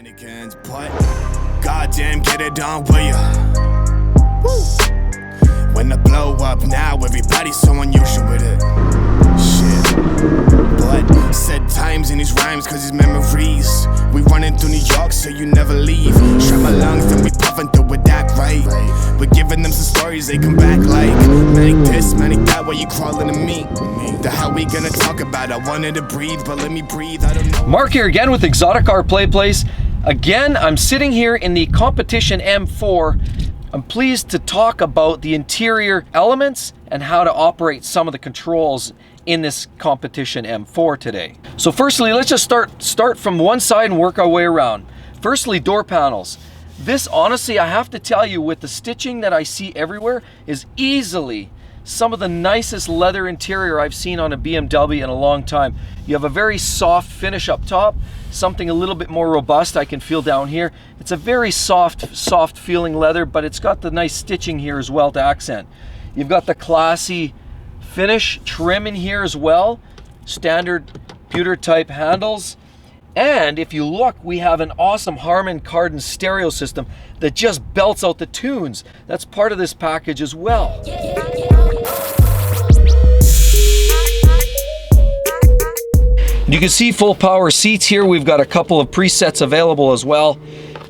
Mannequins, but goddamn, get it done, will ya? Woo. When I blow up now, everybody's so unusual with it. Shit. But said times in these rhymes, cause these memories. We running through New York, so you never leave. Shut my lungs, then we puffing through it, that right. We're giving them some stories, they come back like manic this, manic that, while you crawling to me. The hell we gonna talk about? I wanted to breathe, but let me breathe, I don't know. Mark here again with exoticcarplayplace. Again, I'm sitting here in the Competition M4. I'm pleased to talk about the interior elements and how to operate some of the controls in this Competition M4 today. So firstly, let's just start from one side and work our way around. Firstly, door panels. This, honestly, I have to tell you, with the stitching that I see everywhere, is easily some of the nicest leather interior I've seen on a BMW in a long time. You have a very soft finish up top, something a little bit more robust I can feel down here. It's a very soft feeling leather, but it's got the nice stitching here as well to accent. You've got the classy finish trim in here as well, standard pewter type handles. And if you look, we have an awesome Harman Kardon stereo system that just belts out the tunes. That's part of this package as well. You can see full power seats here. We've got a couple of presets available as well.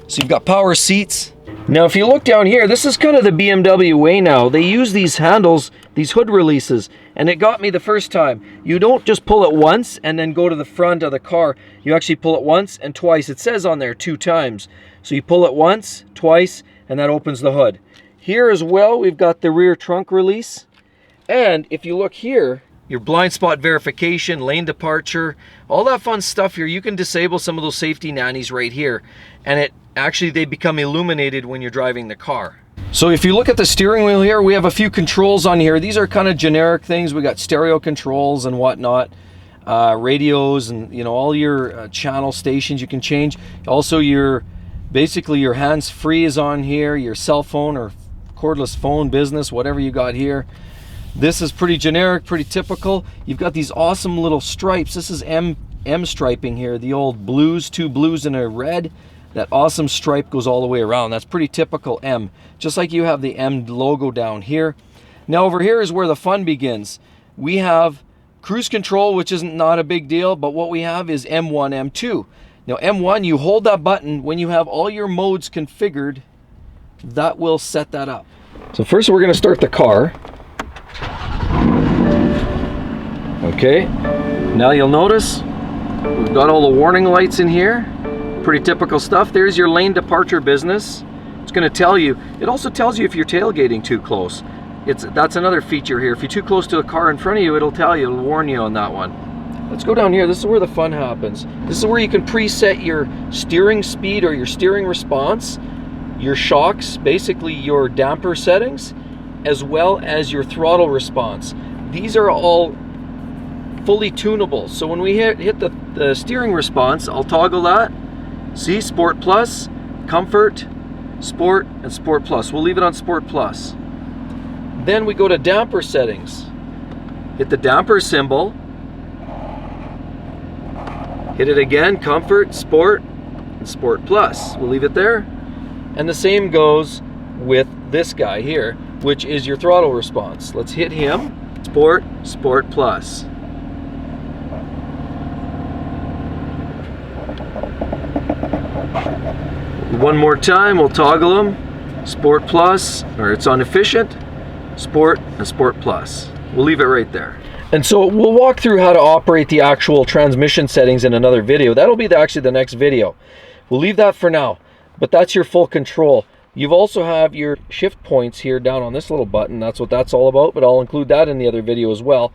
So you've got power seats. Now if you look down here, this is kind of the BMW way now. They use these handles, these hood releases, and it got me the first time. You don't just pull it once and then go to the front of the car. You actually pull it once and twice. It says on there 2 times. So you pull it once, twice, and that opens the hood. Here as well, we've got the rear trunk release. And if you look here, your blind spot verification, lane departure, all that fun stuff here. You can disable some of those safety nannies right here. And they become illuminated when you're driving the car. So if you look at the steering wheel here, we have a few controls on here. These are kind of generic things. We got stereo controls and whatnot, radios, and all your channel stations you can change. Also basically your hands-free is on here, your cell phone or cordless phone business, whatever you got here. This is pretty generic, pretty typical. You've got these awesome little stripes. This is M striping here, the old blues, 2 blues and a red. That awesome stripe goes all the way around. That's pretty typical M. Just like you have the M logo down here. Now over here is where the fun begins. We have cruise control, which isn't not a big deal, but what we have is M1, M2. Now M1, you hold that button when you have all your modes configured. That will set that up. So first we're going to start the car. Okay, now you'll notice we've got all the warning lights in here. Pretty typical stuff. There's your lane departure business. It's going to tell you. It also tells you if you're tailgating too close. That's another feature here. If you're too close to a car in front of you, it'll tell you, it'll warn you on that one. Let's go down here. This is where the fun happens. This is where you can preset your steering speed or your steering response, your shocks, basically your damper settings, as well as your throttle response. These are all fully tunable. So when we hit the steering response, I'll toggle that. See, Sport Plus, Comfort, Sport, and Sport Plus. We'll leave it on Sport Plus. Then we go to damper settings. Hit the damper symbol. Hit it again, Comfort, Sport, and Sport Plus. We'll leave it there. And the same goes with this guy here, which is your throttle response. Let's hit him. Sport, Sport Plus. One more time, we'll toggle them. Sport Plus, or it's on efficient, Sport, and Sport Plus. We'll leave it right there. And so we'll walk through how to operate the actual transmission settings in another video. That'll be actually the next video. We'll leave that for now, but that's your full control. You also have your shift points here down on this little button. That's what that's all about, but I'll include that in the other video as well.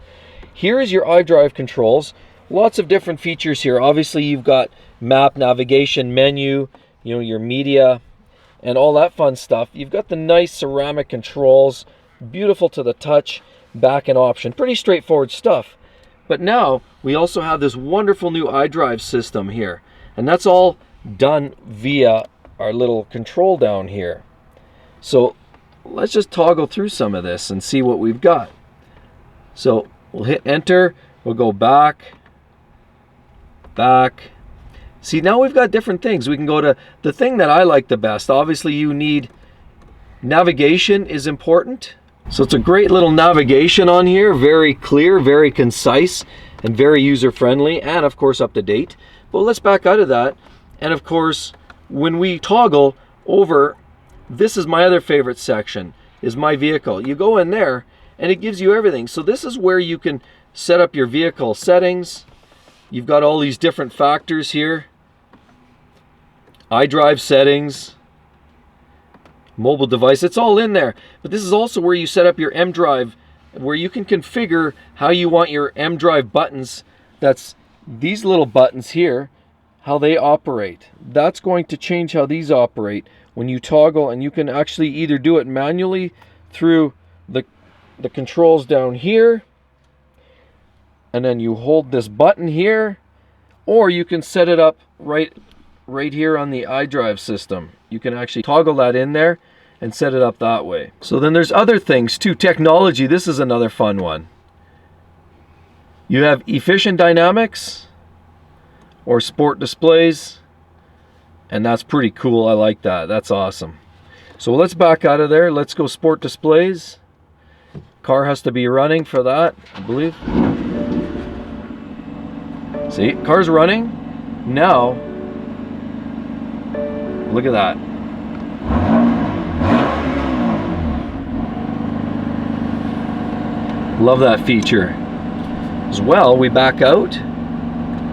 Here is your iDrive controls. Lots of different features here. Obviously, you've got map, navigation, menu, your media, and all that fun stuff. You've got the nice ceramic controls, beautiful to the touch, back and option. Pretty straightforward stuff. But now, we also have this wonderful new iDrive system here. And that's all done via our little control down here. So let's just toggle through some of this and see what we've got. So we'll hit enter, we'll go back, See, now we've got different things. We can go to the thing that I like the best. Obviously, you need navigation is important. So it's a great little navigation on here. Very clear, very concise, and very user-friendly, and of course up to date. But let's back out of that. And of course, when we toggle over, this is my other favorite section, is my vehicle. You go in there and it gives you everything. So this is where you can set up your vehicle settings. You've got all these different factors here. iDrive settings, mobile device, it's all in there. But this is also where you set up your M-Drive, where you can configure how you want your M-Drive buttons. That's these little buttons here, how they operate. That's going to change how these operate when you toggle, and you can actually either do it manually through the controls down here, and then you hold this button here, or you can set it up right here on the iDrive system. You can actually toggle that in there and set it up that way. So then there's other things too. Technology, this is another fun one. You have efficient dynamics or sport displays, and that's pretty cool. I like that. That's awesome. So let's back out of there. Let's go sport displays. Car has to be running for that, I believe. See, car's running. Now, look at that. Love that feature. As well, we back out.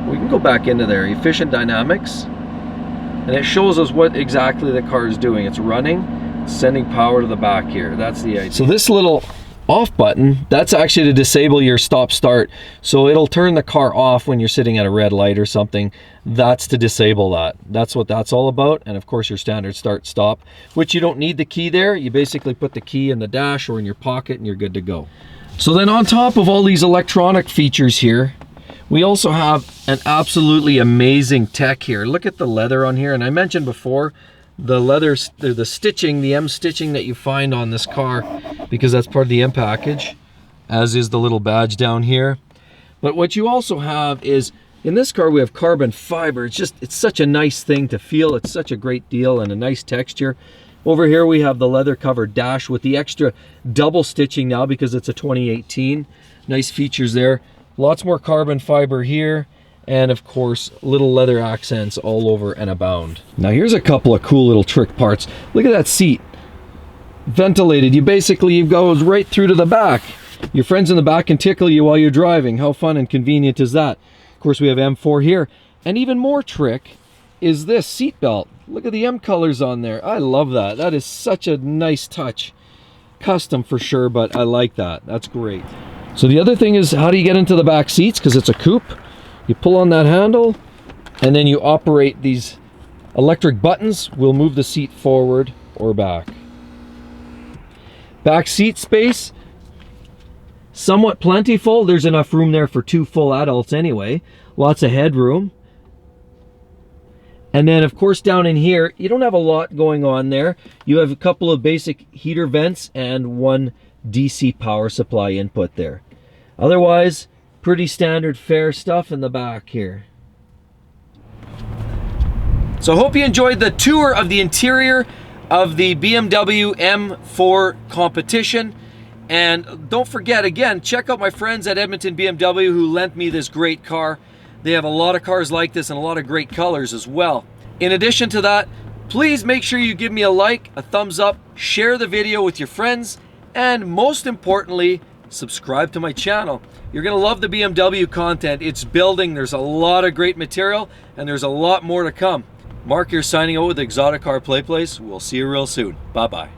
We can go back into there, efficient dynamics. And it shows us what exactly the car is doing. It's running, it's sending power to the back here. That's the idea. So this little off button, that's actually to disable your stop start. So it'll turn the car off when you're sitting at a red light or something. That's to disable that. That's what that's all about. And of course your standard start stop, which you don't need the key there. You basically put the key in the dash or in your pocket and you're good to go. So then on top of all these electronic features here, we also have an absolutely amazing tech here. Look at the leather on here. And I mentioned before, the leather, the stitching, the M stitching that you find on this car, because that's part of the M package, as is the little badge down here. But what you also have is, in this car we have carbon fiber. It's such a nice thing to feel. It's such a great deal and a nice texture. Over here we have the leather covered dash with the extra double stitching now because it's a 2018. Nice features there. Lots more carbon fiber here. And of course, little leather accents all over and abound. Now here's a couple of cool little trick parts. Look at that seat. Ventilated. It goes right through to the back. Your friends in the back can tickle you while you're driving. How fun and convenient is that? Of course, we have M4 here. And even more trick is this seat belt. Look at the M colors on there. I love that. That is such a nice touch. Custom for sure, but I like that. That's great. So the other thing is, how do you get into the back seats? Because it's a coupe. You pull on that handle, and then you operate these electric buttons. Will move the seat forward or back. Back seat space, somewhat plentiful. There's enough room there for 2 full adults anyway. Lots of headroom. And then of course down in here, you don't have a lot going on there. You have a couple of basic heater vents and 1 DC power supply input there. Otherwise, pretty standard fare stuff in the back here. So I hope you enjoyed the tour of the interior of the BMW M4 Competition. And don't forget, again, check out my friends at Edmonton BMW who lent me this great car. They have a lot of cars like this and a lot of great colors as well. In addition to that, please make sure you give me a like, a thumbs up, share the video with your friends, and most importantly, subscribe to my channel. You're gonna love the BMW content. It's building. There's a lot of great material and there's a lot more to come. Mark here signing out with Exotic Car Play Place. We'll see you real soon. Bye-bye.